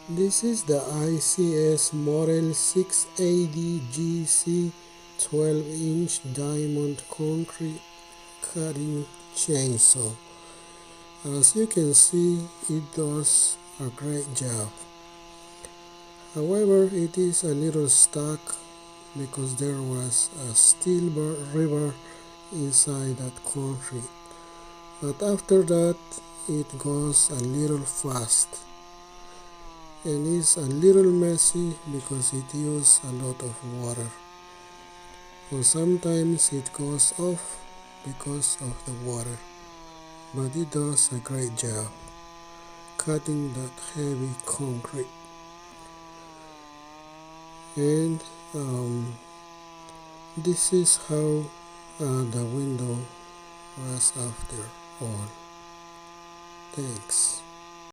This is the ICS model 680GC 12-inch diamond concrete cutting chainsaw. As you can see, it does a great job. However, it is a little stuck because there was a steel river inside that concrete. But after that, it goes a little fast. And it's a little messy because it uses a lot of water. Or sometimes it goes off because of the water. But it does a great job cutting that heavy concrete. And this is how the window was after all. Thanks.